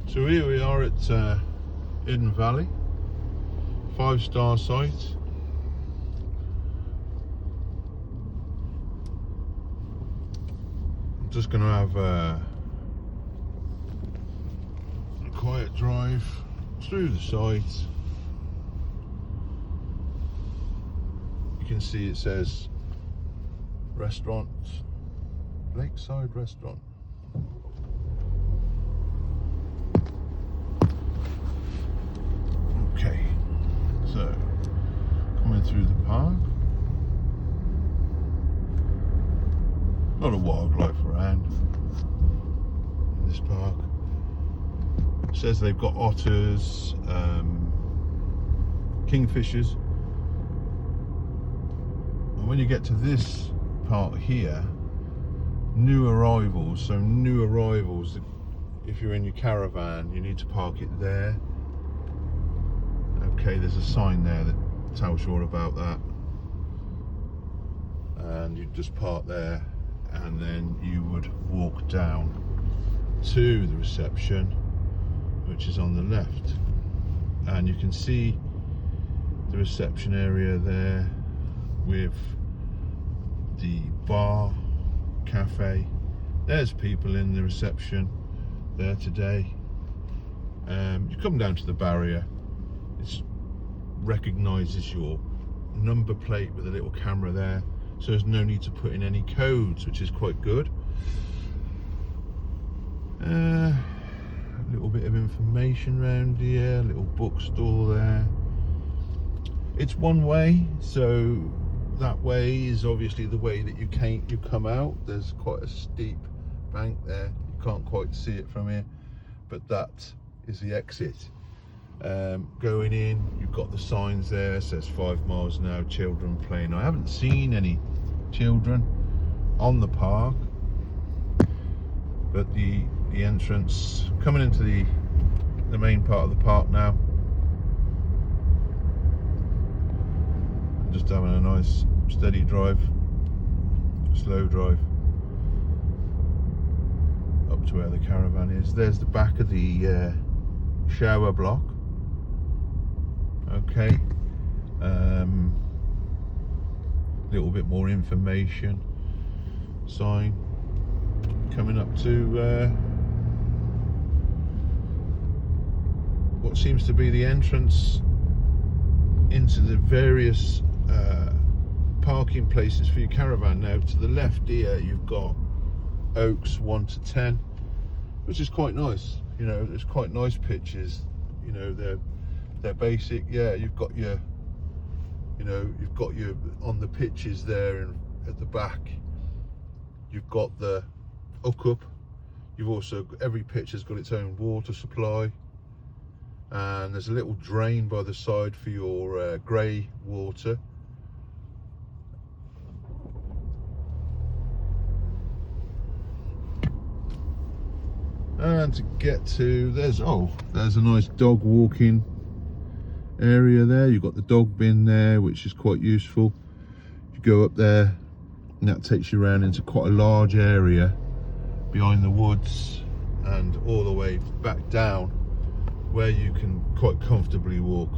So here we are at Iden Valley, 5-star site. I'm just going to have a quiet drive through the site. You can see it says restaurant, Lakeside Restaurant. Okay, so coming through the park, a lot of wildlife around in this park. It says they've got otters, kingfishers, and when you get to this part here, new arrivals. So new arrivals, if you're in your caravan, you need to park it there. Okay, there's a sign there that tells you all about that, and you just park there, and then you would walk down to the reception, which is on the left, and you can see the reception area there with the bar, cafe. There's people in the reception there today. You come down to the barrier, it recognises your number plate with a little camera there, so there's no need to put in any codes, which is quite good. A little bit of information around here, a little bookstore there. It's one way, so that way is obviously the way that you come out. There's quite a steep bank there, you can't quite see it from here, but that is the exit. Going in, you've got the signs there, it says 5 miles an hour, children playing. I haven't seen any children on the park, but the entrance, coming into the main part of the park now. I'm just having a nice steady drive, slow drive up to where the caravan is. There's the back of the shower block. Okay, little bit more information sign coming up to what seems to be the entrance into the various parking places for your caravan. Now to the left here you've got oaks 1 to 10, which is quite nice. You know, there's quite nice pitches, you know, they're basic. Yeah, you've got your, you know, you've got your, on the pitches there and at the back you've got the hookup. You've also, every pitch has got its own water supply, and there's a little drain by the side for your grey water. And to get to, there's a nice dog walking area there. You've got the dog bin there, which is quite useful. You go up there and that takes you around into quite a large area behind the woods and all the way back down, where you can quite comfortably walk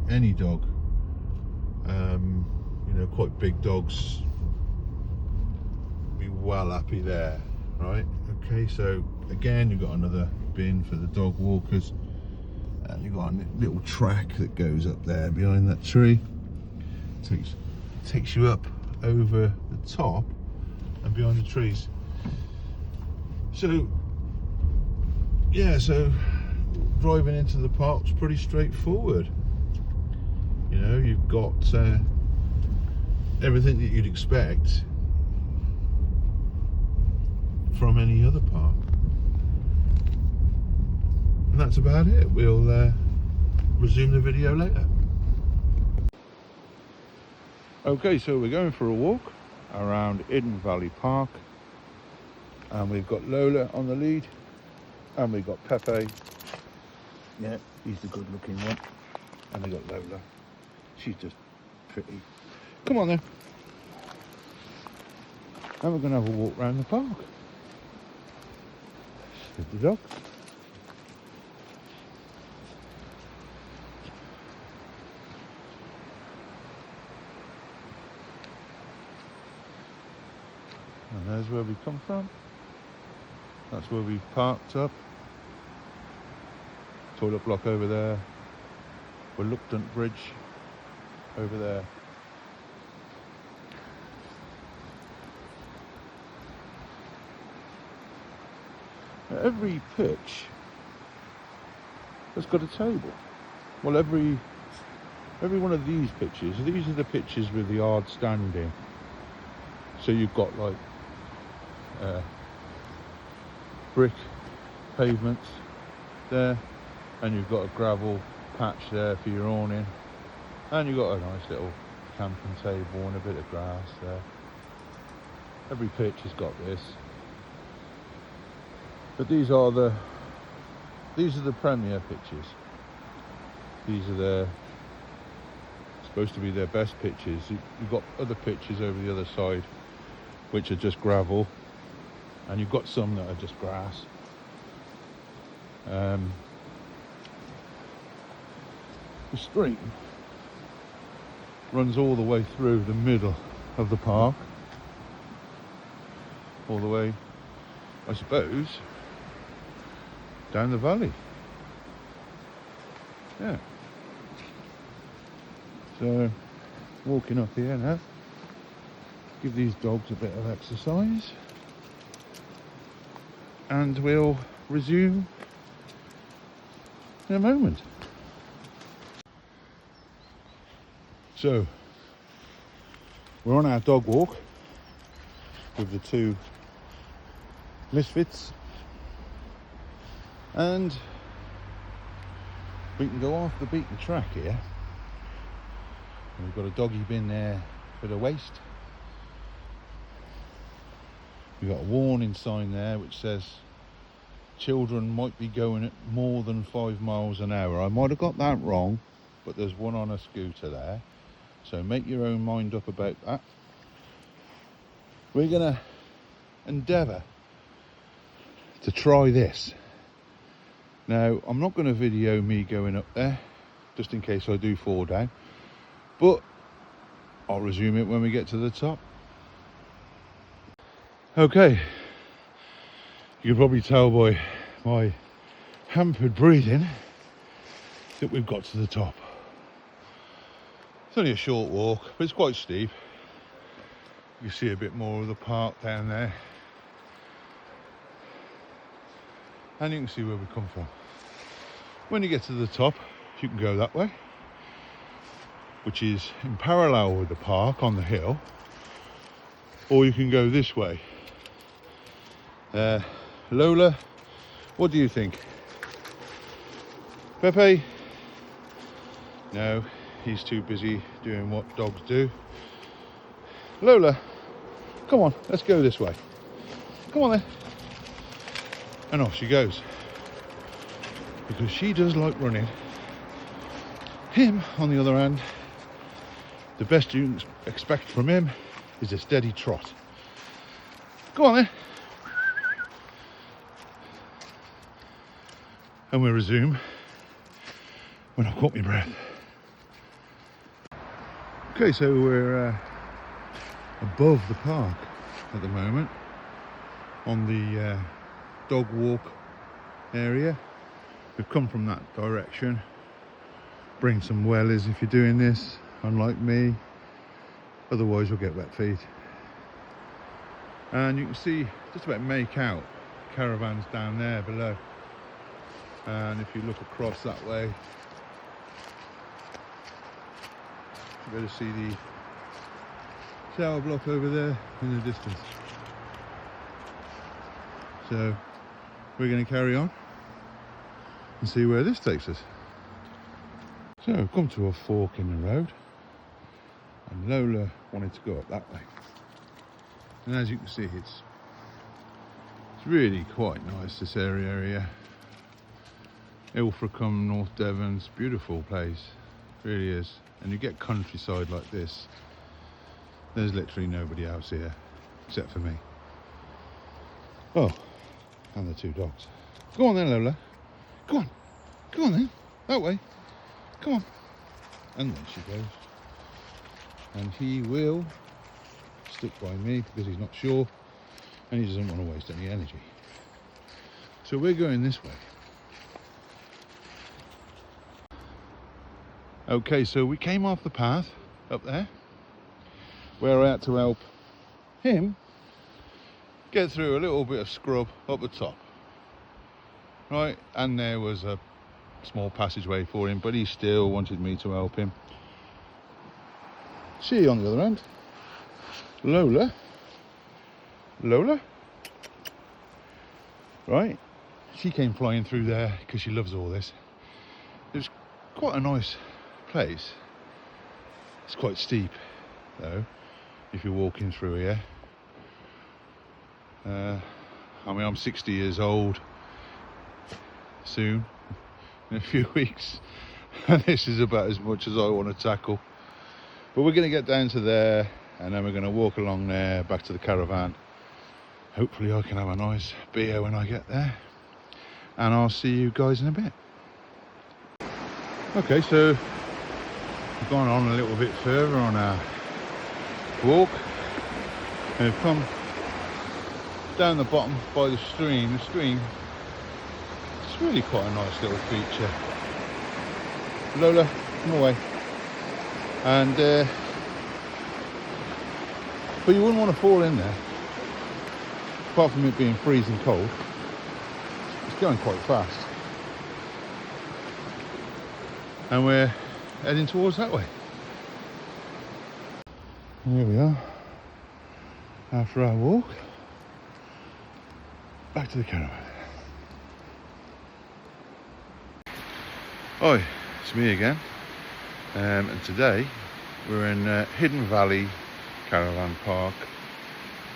any dog. You know, quite big dogs be well happy there, right? Okay, so again you've got another bin for the dog walkers, and you've got a little track that goes up there behind that tree. Takes you up over the top and behind the trees. So yeah, so driving into the park's pretty straightforward. You know, you've got everything that you'd expect from any other park, and that's about it. We'll resume the video later. Okay, so we're going for a walk around Iden Valley Park, and we've got Lola on the lead, and we've got Pepe. Yeah, he's the good looking one, and we got Lola. She's just pretty. Come on then. And we're going to have a walk around the park with the dog. And there's where we come from. That's where we parked up. Toilet block over there. Reluctant bridge over there. Every pitch has got a table. Well, every one of these pitches, these are the pitches with the hard standing. So you've got like brick pavements there, and you've got a gravel patch there for your awning, and you've got a nice little camping table and a bit of grass there. Every pitch has got this. But these are the premier pitches. These are supposed to be their best pitches. You've got other pitches over the other side which are just gravel, and you've got some that are just grass. The stream runs all the way through the middle of the park, all the way, I suppose, down the valley. Yeah. So, walking up here now, give these dogs a bit of exercise, and we'll resume in a moment. So, we're on our dog walk with the two misfits, and we can go off the beaten track here. We've got a doggy bin there for the waste. We've got a warning sign there which says children might be going at more than 5 miles an hour. I might have got that wrong, but there's one on a scooter there. So make your own mind up about that. We're going to endeavour to try this. Now, I'm not going to video me going up there, just in case I do fall down, but I'll resume it when we get to the top. Okay, you can probably tell by my hampered breathing that we've got to the top. It's only a short walk, but it's quite steep. You see a bit more of the park down there, and you can see where we come from. When you get to the top, you can go that way, which is in parallel with the park on the hill, or you can go this way. Lola, what do you think? Pepe? No, he's too busy doing what dogs do. Lola, come on, let's go this way. Come on then. And off she goes, because she does like running. Him, on the other hand, the best you can expect from him is a steady trot. Go on then. And we'll resume when I've caught my breath. Okay, so we're above the park at the moment, on the dog walk area. We've come from that direction. Bring some wellies if you're doing this, unlike me, otherwise you'll get wet feet. And you can see, just about make out caravans down there below. And if you look across that way, you better see the tower block over there in the distance. So we're going to carry on and see where this takes us. So we've come to a fork in the road, and Lola wanted to go up that way. And as you can see, it's really quite nice, this area here. Ilfracombe, North Devon's beautiful place, really is. And you get countryside like this, there's literally nobody else here except for me. Oh, and the two dogs. Go on then, Lola. Go on. Go on then. That way. Come on. And then she goes. And he will stick by me because he's not sure and he doesn't want to waste any energy. So we're going this way. Okay, so we came off the path up there where I had to help him get through a little bit of scrub up the top, right? And there was a small passageway for him, but he still wanted me to help him. She on the other end, Lola, right? She came flying through there because she loves all this. It was quite a nice place. It's quite steep though if you're walking through here. I mean, I'm 60 years old soon, in a few weeks, and this is about as much as I want to tackle. But we're going to get down to there, and then we're going to walk along there back to the caravan. Hopefully I can have a nice beer when I get there, and I'll see you guys in a bit. Okay, so we've gone on a little bit further on our walk, and we've come down the bottom by the stream. The stream, it's really quite a nice little feature. Lola, come away. And but you wouldn't want to fall in there. Apart from it being freezing cold, it's going quite fast. And we're heading towards that way. And here we are, after our walk, back to the caravan. Hi, it's me again. And today we're in Hidden Valley Caravan Park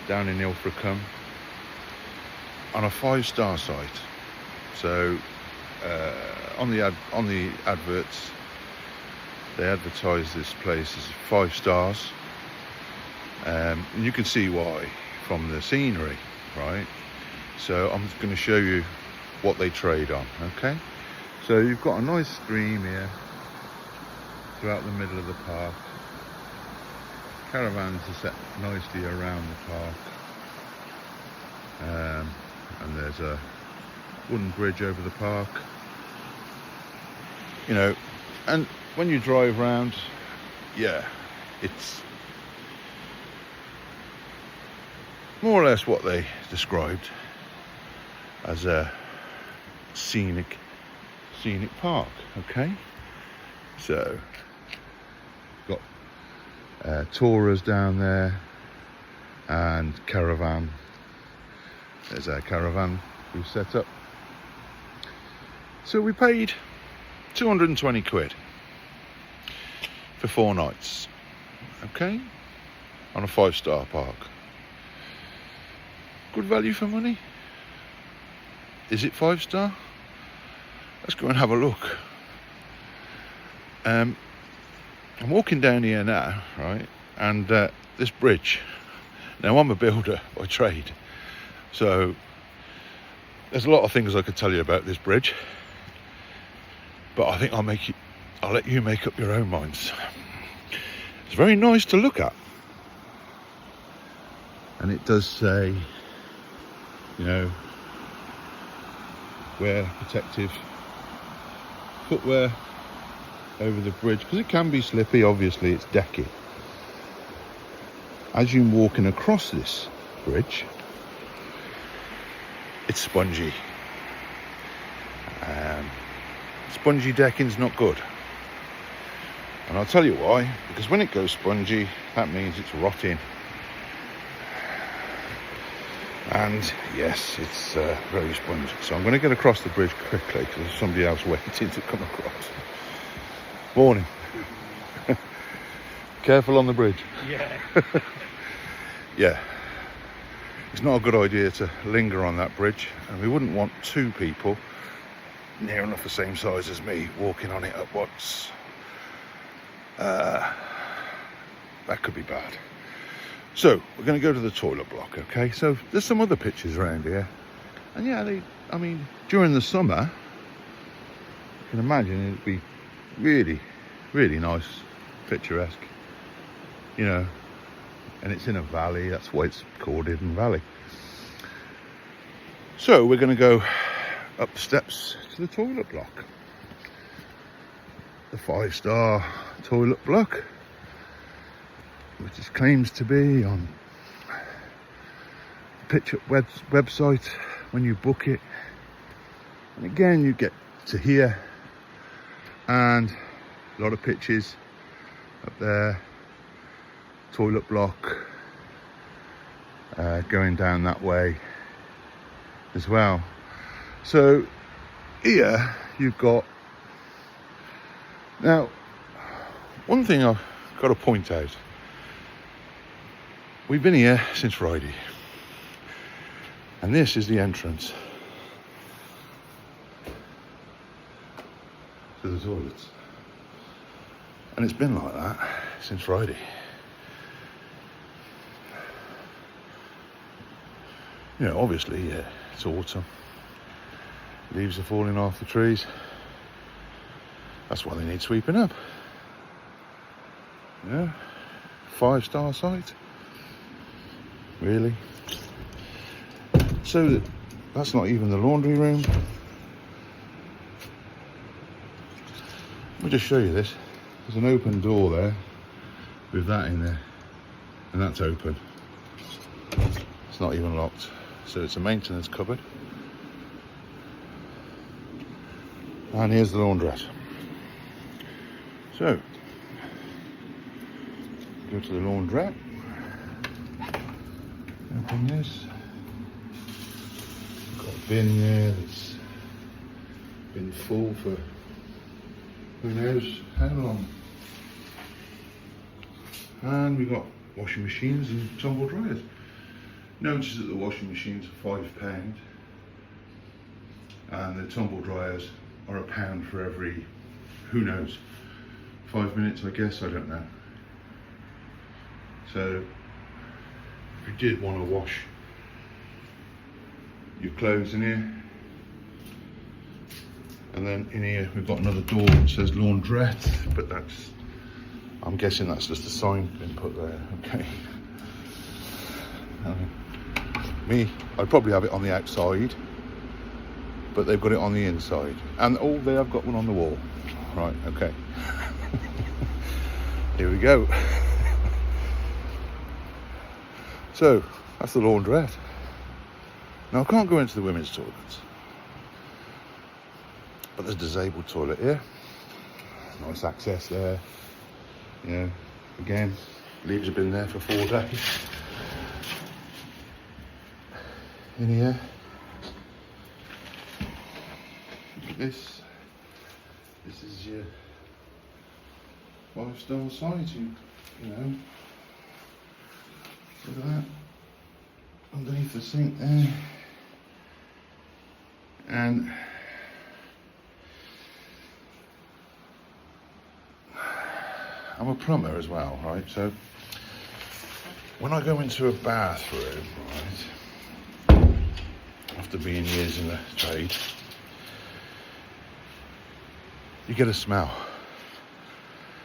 down in Ilfracombe on a 5-star site. So on the adverts, they advertise this place as 5 stars, and you can see why from the scenery, right? So I'm going to show you what they trade on. Okay, so you've got a nice stream here throughout the middle of the park. Caravans are set nicely around the park, and there's a wooden bridge over the park, you know. And when you drive around, yeah, it's more or less what they described as a scenic park. Okay, so got tourers down there and caravan. There's our caravan we've set up. So we paid 220 quid for 4 nights, okay, on a 5-star park. Good value for money. Is it 5-star? Let's go and have a look. I'm walking down here now, right, and this bridge. Now, I'm a builder by trade, so there's a lot of things I could tell you about this bridge, but I think I'll let you make up your own minds. It's very nice to look at, and it does say, you know, wear protective footwear over the bridge, because it can be slippy. Obviously it's decky. As you're walking across this bridge, it's spongy. Spongy decking's not good, and I'll tell you why. Because when it goes spongy, that means it's rotting. And yes, it's very spongy. So I'm going to get across the bridge quickly because there's somebody else waiting to come across. Morning. Careful on the bridge. Yeah. Yeah. It's not a good idea to linger on that bridge, and we wouldn't want 2 people near enough the same size as me walking on it at once. That could be bad. So we're going to go to the toilet block. Okay, so there's some other pictures around here, and yeah, I mean, during the summer, you can imagine it'd be really, really nice, picturesque, you know. And it's in a valley, that's why it's called Iden Valley. So we're going to go up the steps to the toilet block. The 5-star toilet block, which it claims to be on the Pitch-Up website when you book it. And again, you get to here and a lot of pitches up there, toilet block going down that way as well. So here you've got, now one thing I've got to point out, we've been here since Friday and this is the entrance to the toilets, and it's been like that since Friday. You know, obviously, yeah, it's autumn. Leaves are falling off the trees. That's why they need sweeping up. Yeah, 5-star site. Really? So that's not even the laundry room. Let me just show you this. There's an open door there with that in there, and that's open. It's not even locked. So it's a maintenance cupboard. And here's the laundrette. So, go to the laundrette. Open this. Got a bin there that's been full for who knows how long. And we've got washing machines and tumble dryers. Notice that the washing machines are £5 and the tumble dryers are £1 for every, who knows, 5 minutes, I guess, I don't know. So if you did want to wash your clothes in here, and then in here we've got another door that says laundrette, but that's, I'm guessing that's just a sign been put there. Okay. I'd probably have it on the outside, but they've got it on the inside. And oh, they have got one on the wall. Right, okay. Here we go. So, that's the laundrette. Now, I can't go into the women's toilets, but there's a disabled toilet here. Nice access there. You know, again, leaves have been there for 4 days. In here, look at this. This is your 5-star site. You know, look at that. Underneath the sink there, and I'm a plumber as well, right? So when I go into a bathroom, right, after being years in the trade, you get a smell.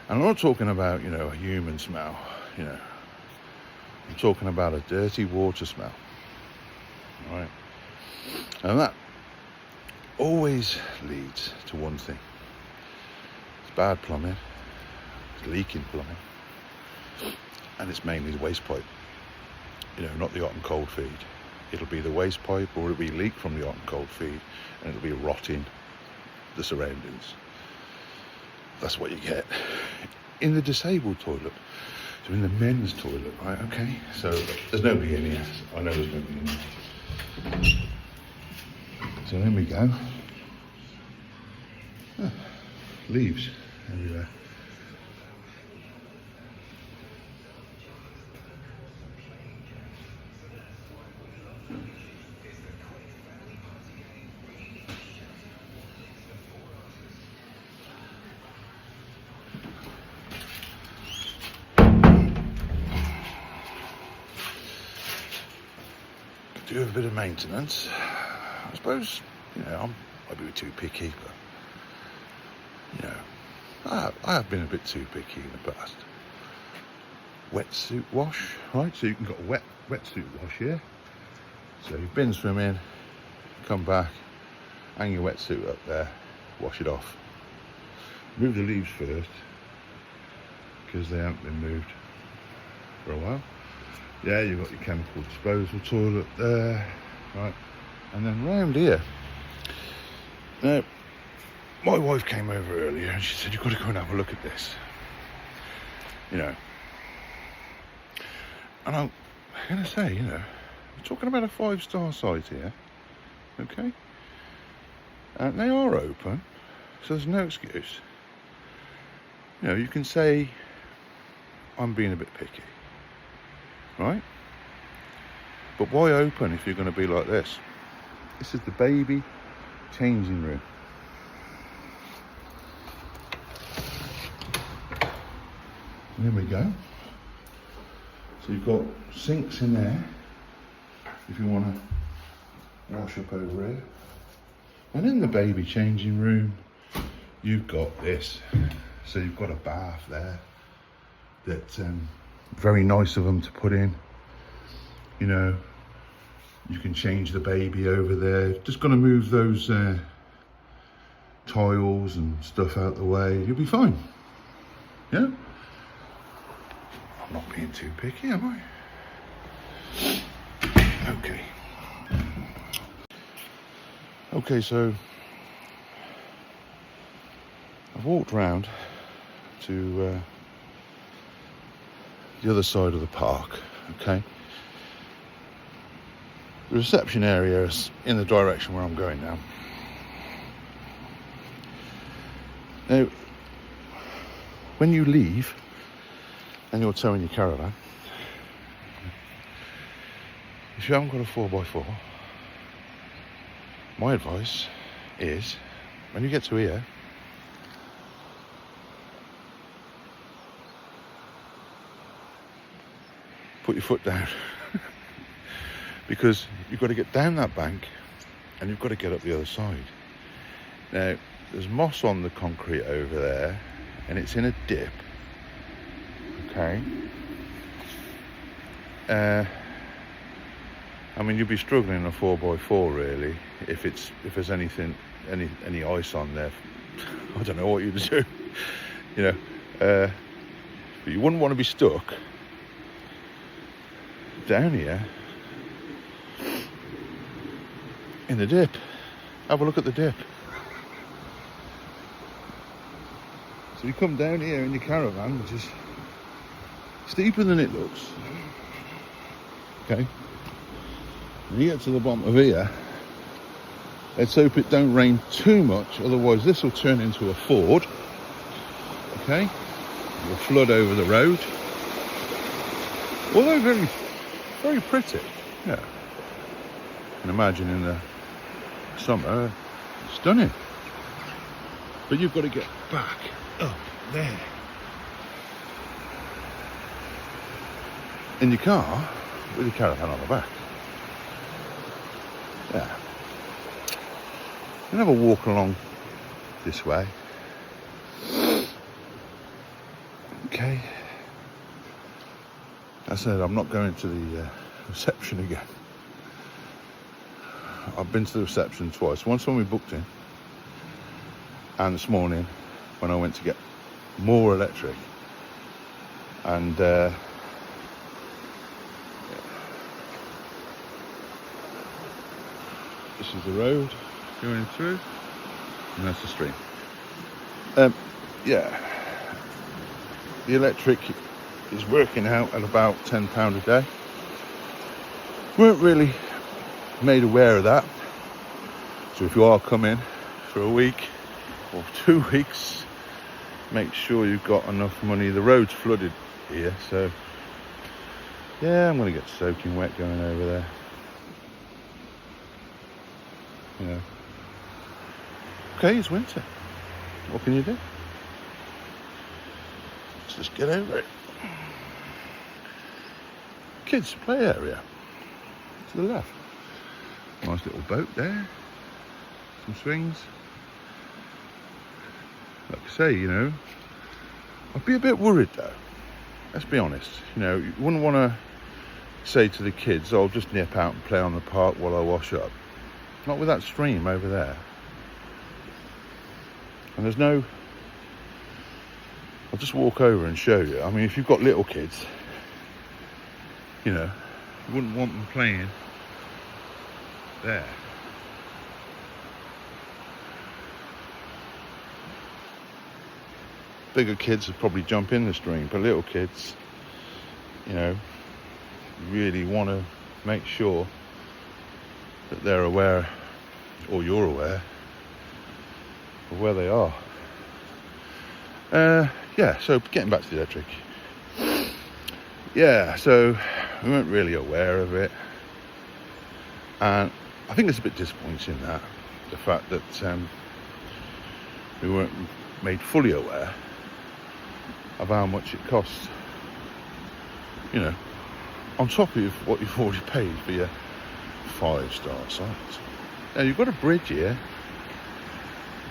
And I'm not talking about, you know, a human smell, you know. I'm talking about a dirty water smell, right? And that always leads to one thing. It's bad plumbing, it's leaking plumbing, and it's mainly the waste pipe, you know, not the hot and cold feed. It'll be the waste pipe, or it'll be leak from the hot and cold feed, and it'll be rotting the surroundings. That's what you get in the disabled toilet. So in the men's toilet, right? Okay. So there's nobody in here. I know there's nobody in here. So there we go. Ah, leaves everywhere. Do a bit of maintenance. I suppose, you know, I'd be too picky, but, you know, I have been a bit too picky in the past. Wetsuit wash, right? So you can got a wetsuit wash here. So you've been swimming, come back, hang your wetsuit up there, wash it off. Move the leaves first, because they haven't been moved for a while. Yeah, you've got your chemical disposal toilet there, right? And then round here, now, my wife came over earlier and she said, you've got to go and have a look at this. You know, and I'm going to say, you know, we're talking about a 5-star site here, okay? And they are open, so there's no excuse. You know, you can say, I'm being a bit picky, right? But why open if you're going to be like this? This is the baby changing room. There we go. So you've got sinks in there if you want to wash up over here. And in the baby changing room, you've got this. So you've got a bath there that's very nice of them to put in. You know, you can change the baby over there. Just got to move those tiles and stuff out the way. You'll be fine. Yeah? I'm not being too picky, am I? Okay. Okay, so I've walked round to the other side of the park, okay? The reception area is in the direction where I'm going now. Now, when you leave and you're towing your caravan, if you haven't got a 4x4, my advice is, when you get to here, put your foot down. Because you've got to get down that bank and you've got to get up the other side. Now, there's moss on the concrete over there and it's in a dip, okay? I mean, you'll be struggling in a 4x4 really, if there's any ice on there. I don't know what you'd do, you know. But you wouldn't want to be stuck down here in the dip. Have a look at the dip. So you come down here in your caravan, which is steeper than it looks. Okay. When you get to the bottom of here, let's hope it don't rain too much, otherwise this will turn into a ford. Okay. It will flood over the road. Although very, very pretty. Yeah. You can imagine in the summer, stunning. But you've got to get back up there in your car with your caravan on the back. Yeah. You can have a walk along this way. Okay. I said I'm not going to the reception again. I've been to the reception twice. Once when we booked in, and this morning when I went to get more electric. And this is the road going through, and that's the stream. Yeah, the electric is working out at about £10 a day. Weren't really made aware of that, so if you are coming for a week or 2 weeks, make sure you've got enough money. The road's flooded here, so yeah, I'm going to get soaking wet going over there. You know, okay, it's winter. What can you do? Let's just get over it. Kids play area to the left. Nice little boat there. Some swings. Like I say, you know, I'd be a bit worried though. Let's be honest. You know, you wouldn't want to say to the kids, "I'll just nip out and play on the park while I wash up." Not with that stream over there. And there's no... I'll just walk over and show you. I mean, if you've got little kids, you know, you wouldn't want them playing there. Bigger kids would probably jump in the stream, but little kids, you know, really want to make sure that they're aware, or you're aware, of where they are. Yeah, so getting back to the electric. Yeah, so we weren't really aware of it. And I think it's a bit disappointing that, the fact that we weren't made fully aware of how much it costs. You know, on top of what you've already paid for your 5-star site. Now you've got a bridge here.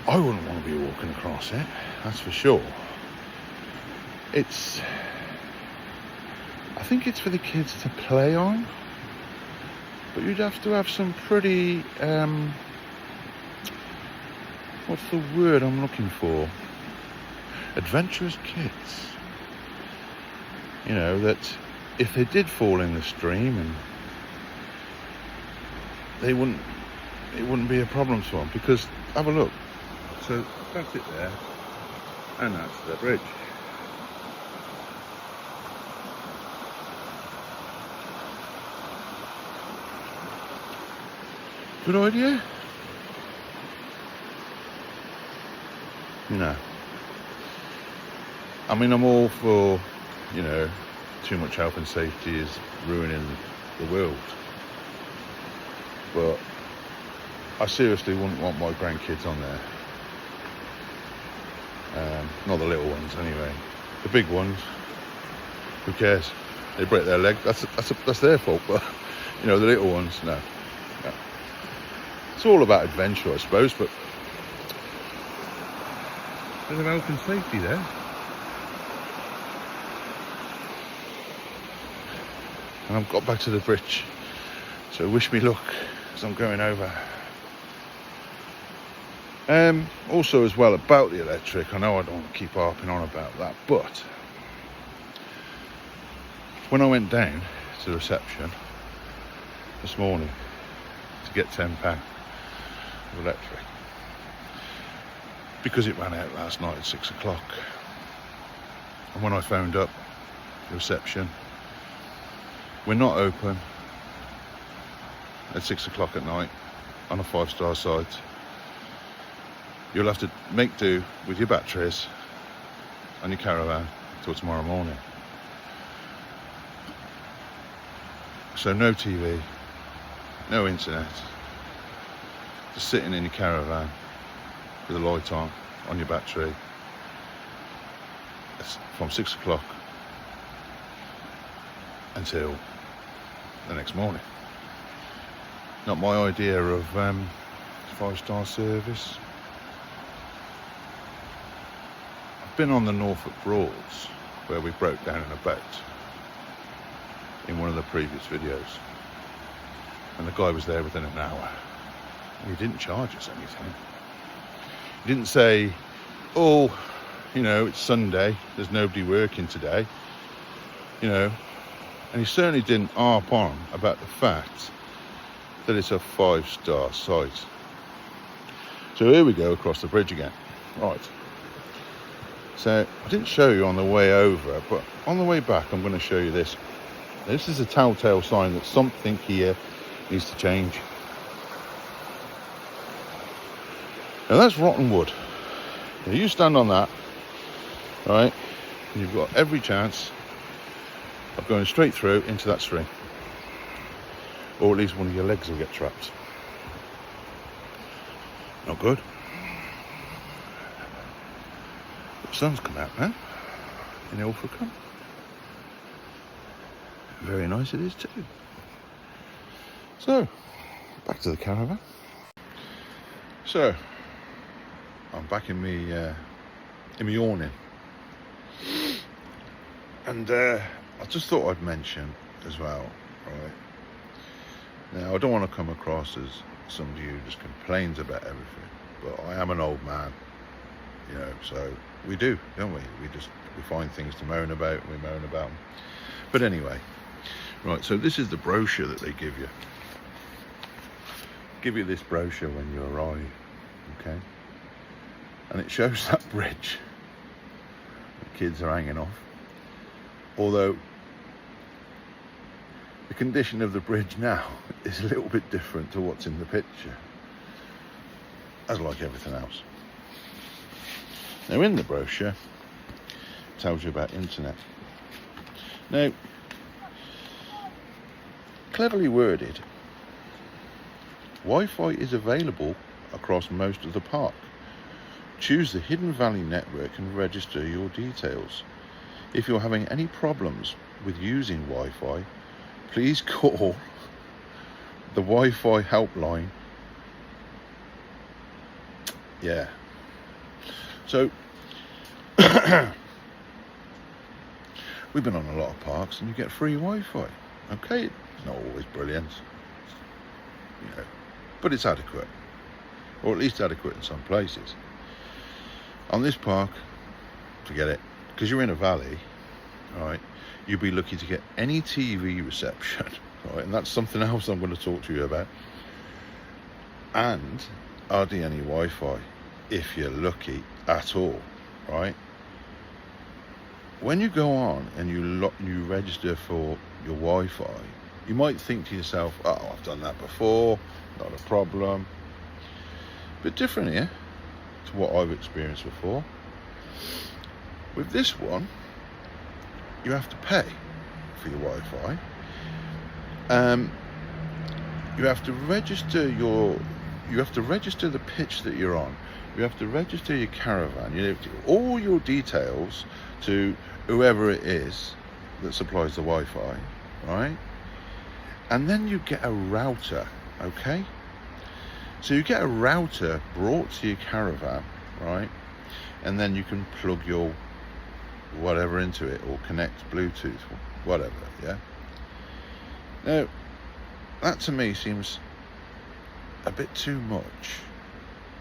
I wouldn't want to be walking across it, that's for sure. I think it's for the kids to play on, but you'd have to have some pretty, what's the word I'm looking for? Adventurous kids. You know, that if they did fall in the stream, and it wouldn't be a problem for them, because have a look. So that's it there, and that's the bridge. Good idea? No. I mean, I'm all for, you know, too much health and safety is ruining the world. But I seriously wouldn't want my grandkids on there. Not the little ones, anyway. The big ones, who cares? They break their leg. That's their fault. But you know, the little ones, no. It's all about adventure, I suppose. But there's an health and safety there. And I've got back to the bridge. So wish me luck as I'm going over. Also as well about the electric, I know I don't want to keep harping on about that, but when I went down to the reception this morning to get £10 of electric, because it ran out last night at 6 o'clock, and when I phoned up the reception, we're not open at 6 o'clock at night on a 5-star site. You'll have to make do with your batteries and your caravan till tomorrow morning. So no TV, no internet, just sitting in your caravan with a light on your battery. It's from 6 o'clock until the next morning. Not my idea of 5-star service. Been on the Norfolk Broads where we broke down in a boat in one of the previous videos, and the guy was there within an hour and he didn't charge us anything. He didn't say, oh, you know, it's Sunday, there's nobody working today, you know, and he certainly didn't harp on about the fact that it's a 5-star site. So here we go across the bridge again. Right. So I didn't show you on the way over, but on the way back I'm going to show you this. This is a telltale sign that something here needs to change. Now that's rotten wood. Now you stand on that, right, and you've got every chance of going straight through into that string. Or at least one of your legs will get trapped. Not good. The sun's come out now in Ilfracombe. Very nice it is too. So, back to the caravan. So, I'm back in me awning. And I just thought I'd mention as well, right? Now, I don't want to come across as somebody who just complains about everything, but I am an old man, you know, so we do, don't we? We find things to moan about, and we moan about them. But anyway, right, so this is the brochure that they give you. Give you this brochure when you arrive, okay? And it shows that bridge the kids are hanging off. Although the condition of the bridge now is a little bit different to what's in the picture, as like everything else. Now in the brochure, it tells you about internet. Now, cleverly worded, Wi-Fi is available across most of the park. Choose the Hidden Valley network and register your details. If you're having any problems with using Wi-Fi, please call the Wi-Fi helpline. Yeah. So, we've been on a lot of parks and you get free Wi-Fi. Okay, it's not always brilliant, you know, but it's adequate, or at least adequate in some places. On this park, forget it, because you're in a valley, right? You'll be lucky to get any TV reception, right? And that's something else I'm going to talk to you about. And hardly any Wi-Fi, if you're lucky at all, right? When you go on and you register for your Wi-Fi, you might think to yourself, oh, I've done that before, not a problem. Bit different here to what I've experienced before. With this one, you have to pay for your Wi-Fi. You have to register the pitch that you're on. You have to register your caravan. You have to all your details to whoever it is that supplies the Wi-Fi, right? And then you get a router, okay? So you get a router brought to your caravan, right? And then you can plug your whatever into it or connect Bluetooth, whatever, yeah? Now, that to me seems a bit too much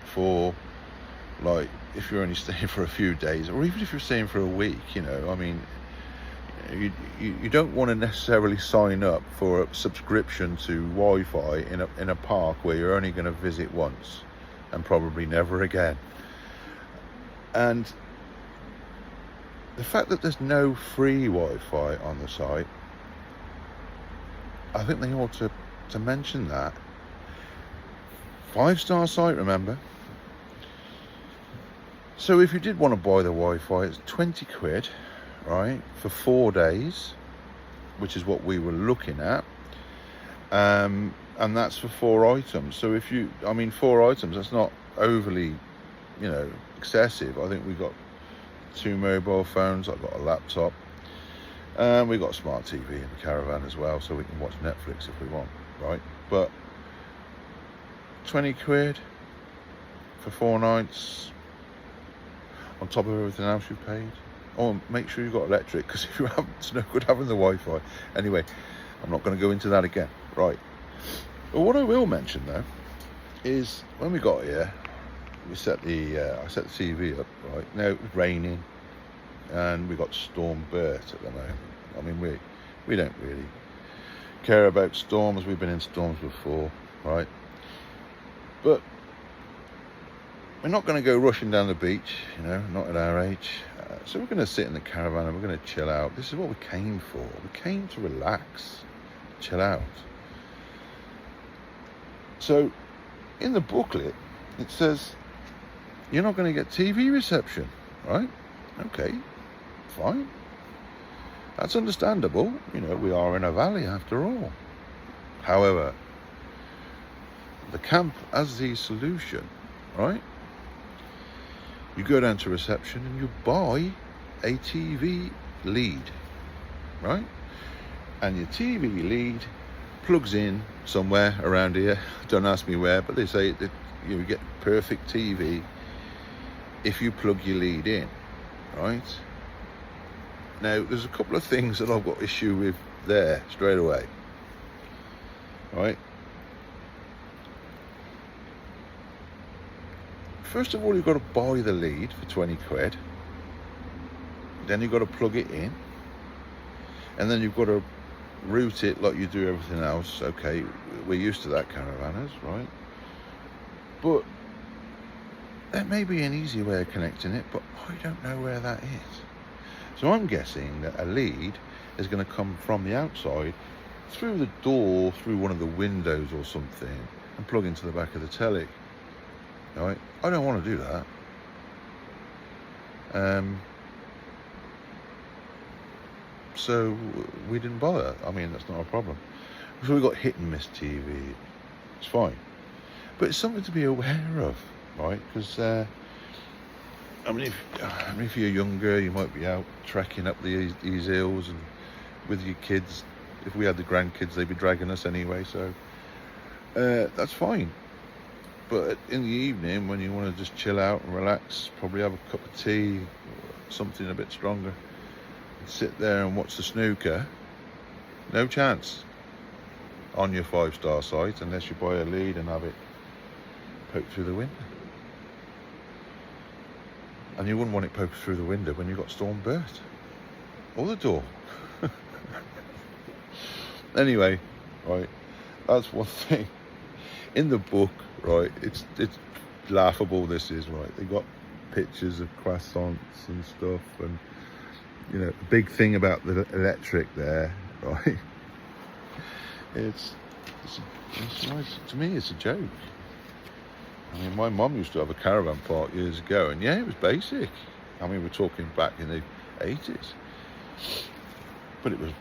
for, like, if you're only staying for a few days, or even if you're staying for a week, you know, I mean, you don't want to necessarily sign up for a subscription to Wi-Fi in a park where you're only going to visit once and probably never again. And the fact that there's no free Wi-Fi on the site, I think they ought to mention that. 5-star site, remember? So if you did want to buy the Wi-Fi, it's 20 quid, right, for 4 days, which is what we were looking at, and that's for 4 items. So if you, I mean, 4 items, that's not overly, you know, excessive. I think we got 2 mobile phones, I've got a laptop, and we got a smart TV in the caravan as well, so we can watch Netflix if we want, right? But 20 quid for 4 nights, on top of everything else you paid. Oh, make sure you've got electric, because if you haven't, it's no good having the Wi-Fi. Anyway, I'm not going to go into that again. Right. But what I will mention though is when we got here, we set the I set the TV up. Right now, it was raining, and we got Storm Bert at the moment. I mean, we don't really care about storms. We've been in storms before, right? But we're not going to go rushing down the beach, you know, not at our age. So we're going to sit in the caravan and we're going to chill out. This is what we came for. We came to relax, chill out. So in the booklet, it says, you're not going to get TV reception, right? Okay, fine. That's understandable. You know, we are in a valley after all. However, the camp as the solution, right? You go down to reception and you buy a TV lead, right? And your TV lead plugs in somewhere around here. Don't ask me where, but they say that you get perfect TV if you plug your lead in, right? Now, there's a couple of things that I've got issue with there straight away, right? first of all, you've got to buy the lead for 20 quid. Then you've got to plug it in. And then you've got to route it like you do everything else. Okay, we're used to that, caravanners, right? But there may be an easy way of connecting it, but I don't know where that is. So I'm guessing that a lead is going to come from the outside, through the door, through one of the windows or something, and plug into the back of the telly. Right? I don't want to do that. So we didn't bother. I mean, that's not a problem. So we got hit and miss TV. It's fine, but it's something to be aware of, right? Because if you're younger, you might be out trekking up these hills and with your kids. If we had the grandkids, they'd be dragging us anyway. So that's fine. But in the evening, when you want to just chill out and relax, probably have a cup of tea, something a bit stronger, and sit there and watch the snooker, no chance on your 5-star site unless you buy a lead and have it poked through the window. And you wouldn't want it poked through the window when you've got storm burst or the door. Anyway, right, that's one thing. In the book, right, it's laughable, this is, right. They got pictures of croissants and stuff, and the big thing about the electric there, right. It's to me, it's a joke. I mean, my mum used to have a caravan park years ago, and yeah, it was basic. I mean, we're talking back in the 80s, but it was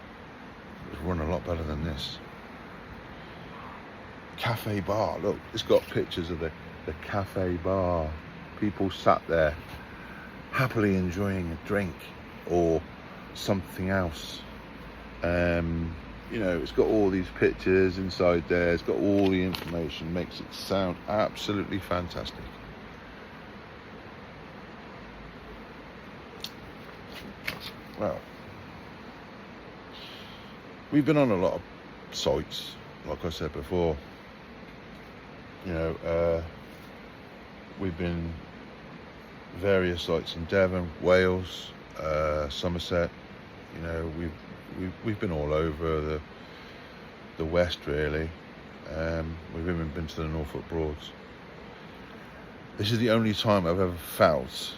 run a lot better than this. Cafe bar, look, it's got pictures of the cafe bar. People sat there happily enjoying a drink or something else. It's got all these pictures inside there. It's got all the information. Makes it sound absolutely fantastic. Well, we've been on a lot of sites, like I said before. We've been various sites in Devon, Wales, Somerset. We've been all over the west, really. We've even been to the Norfolk Broads. This is the only time I've ever felt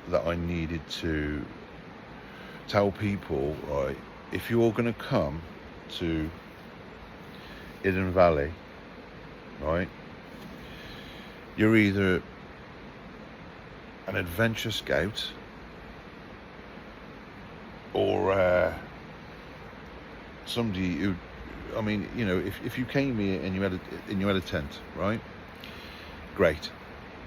that I needed to tell people, right, if you're going to come to Iden Valley, right, you're either an adventure scout or somebody who, if you came here and you had a tent, right, great,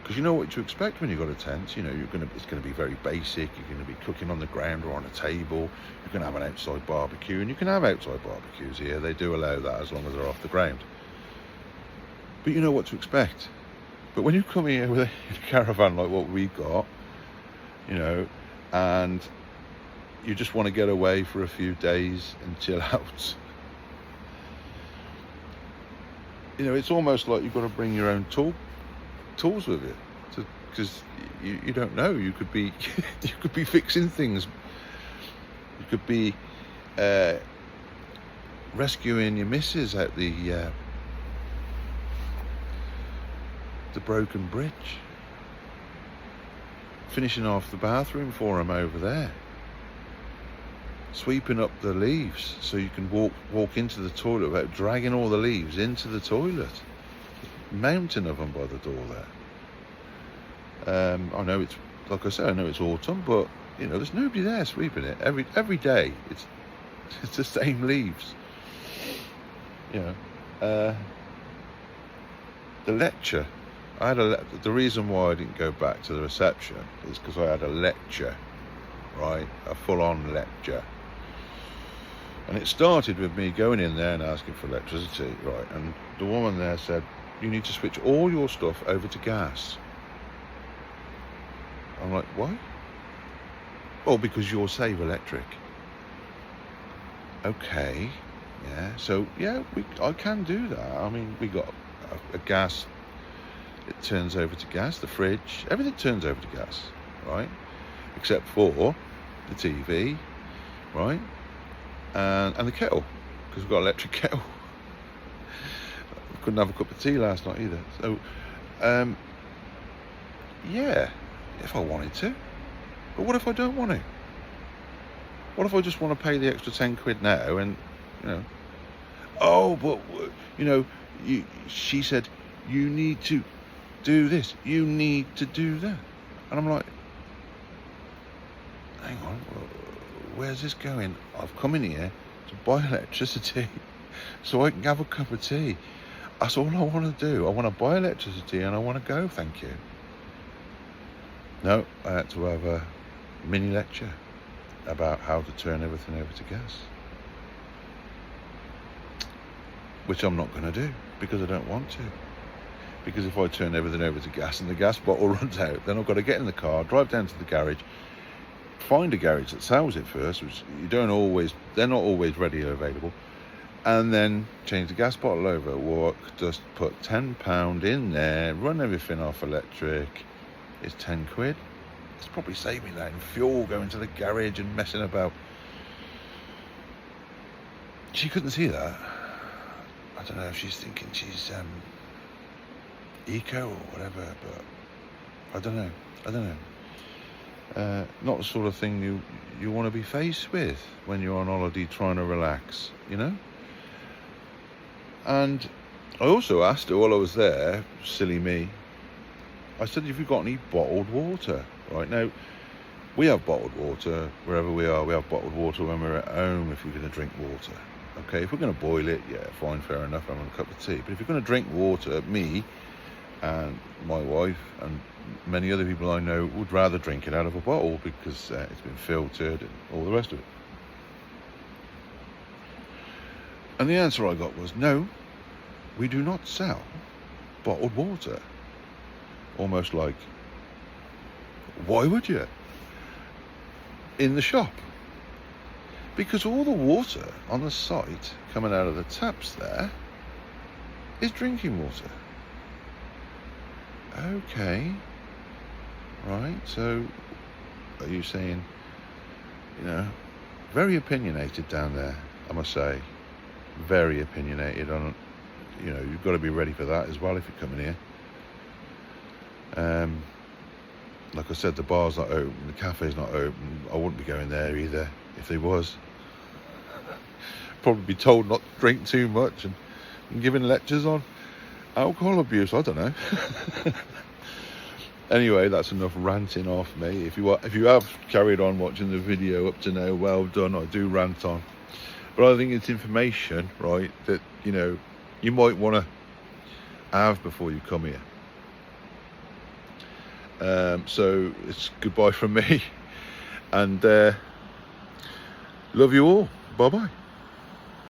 because you know what to expect when you've got a tent. It's going to be very basic. You're going to be cooking on the ground or on a table. You're going to have an outside barbecue, and you can have outside barbecues here. They do allow that as long as they're off the ground. But you know what to expect. But when you come here with a caravan like what we got, and you just want to get away for a few days and chill out, it's almost like you've got to bring your own tools with you, because you don't know. You could be you could be fixing things. You could be rescuing your missus out the broken bridge, finishing off the bathroom for him over there, sweeping up the leaves so you can walk into the toilet without dragging all the leaves into the toilet. Mountain of them by the door there. I know it's, like I said, I know it's autumn, but there's nobody there sweeping it. Every day it's the same leaves. The lecture. The reason why I didn't go back to the reception is because I had a lecture, right? A full-on lecture. And it started with me going in there and asking for electricity, right? And the woman there said, you need to switch all your stuff over to gas. I'm like, why? Oh, because you'll save electric. Okay, yeah. So, yeah, I can do that. I mean, we got a gas it turns over to gas. The fridge, everything turns over to gas, right? Except for the TV, right? And the kettle, because we've got an electric kettle. Couldn't have a cup of tea last night either. So, yeah, if I wanted to. But what if I don't want to? What if I just want to pay the extra 10 quid now and, you know, oh, but, you know, she said, you need to do this, you need to do that. And I'm like, hang on, where's this going? I've come in here to buy electricity so I can have a cup of tea. That's all I want to do. I want to buy electricity and I want to go, thank you. No, I had to have a mini lecture about how to turn everything over to gas. Which I'm not going to do, because I don't want to. Because if I turn everything over to gas and the gas bottle runs out, then I've got to get in the car, drive down to the garage, find a garage that sells it first, which they're not always ready or available, and then change the gas bottle over, walk, just put £10 in there, run everything off electric. It's 10 quid. It's probably saved me that in fuel, going to the garage and messing about. She couldn't see that. I don't know if she's thinking she's eco or whatever, but I don't know. Not the sort of thing you want to be faced with when you're on holiday trying to relax, you know. And I also asked her while I was there, silly me, I said, have you got any bottled water? Right now, we have bottled water wherever we are. We have bottled water when we're at home if we're going to drink water. Okay, if we're going to boil it, yeah, fine, fair enough, I'm having a cup of tea. But if you're going to drink water, me and my wife and many other people I know would rather drink it out of a bottle because it's been filtered and all the rest of it. And the answer I got was, no, we do not sell bottled water. Almost like, why would you? In the shop. Because all the water on the site coming out of the taps there is drinking water. Okay. Right, so are you saying, you know, very opinionated down there, I must say. Very opinionated on, you know, you've got to be ready for that as well if you're coming here. Like I said, the bar's not open, the cafe's not open. I wouldn't be going there either if they was. Probably be told not to drink too much and giving lectures on alcohol abuse. I don't know. Anyway, that's enough ranting off me. If you have carried on watching the video up to now, well done. I do rant on, but I think it's information, right, that, you know, you might want to have before you come here. So it's goodbye from me, and love you all. Bye bye.